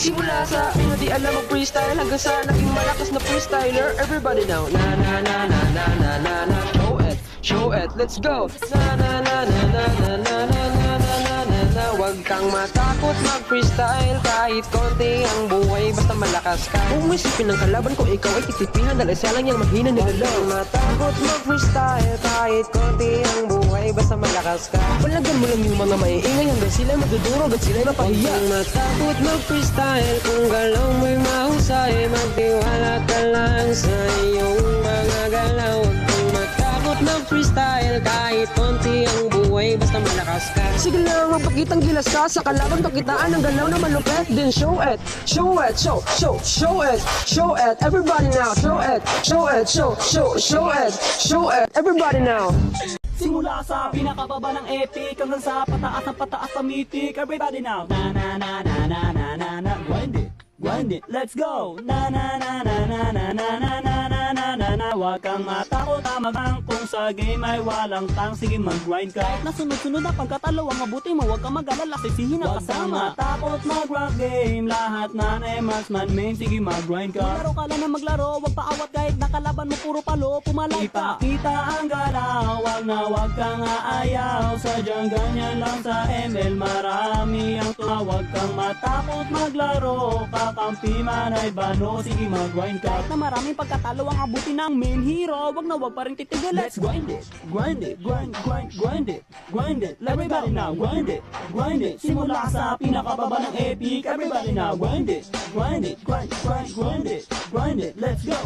Simula sa di alam mag freestyle hanggang sa naging malakas na freestyler. Everybody now, na na na na na na na na. Show it, let's go. Na na na na na na na na na na na na. Huwag kang matakot mag-freestyle kahit konti ang buhay basta malakas ka. Kung isipin ng kalaban ko ikaw ay titipihan dahil isa lang yung mahina nila. Huwag kang matakot mag-freestyle kahit konti ang buhay basta malakas ka. Palagan mo lang yung mga maiingay hanggang sila madudurog at sila mapahiya. Huwag kang matakot mag-freestyle kung galaw mo'y mahusay. Magtiwala ka lang sa iyong mga galaw. Mag-freestyle kahit konti ang buhay basta malakas ka. Sige lang, magpakitang gilas ka sa kalaban, pakitaan ng galaw na malupet. Then show it, show it, show it, show it. Everybody now, show it, show it, show it. Everybody now. Simula sa pinakababa ng epic hanggang sa pataas sa mythic. Everybody now. Na na na na na na na na. Grind it, let's go. Na na na na na na na na na na na na. Huwag kang matakot magang kung sa game ay walang tang. Sige mag-grind ka. Kahit na sunod-sunod na pagkatalo ang mabuti mo, huwag kang mag-alala, sisihin na kasama. Huwag kang matakot mag-rock game. Lahat na marksman main. Sige mag-grind ka. Maglaro ka lang na maglaro, huwag paawat kahit nakalaban mo puro palo. Pumalay ka. Ipakita ang galaw, wag kang aayaw. Sadyang ganyan lang sa ML, marami ang tumawag. Kang matakot maglaro, kakampi man ay bano. Sige mag-grind ka. Kahit na maraming pagkatalo ang abuti ng main hero, wag pa rin titigil. Let's grind it, grind it, grind it. Everybody now, grind it. Simula sa pinakababa ng epic. Everybody now, grind it. Let's go.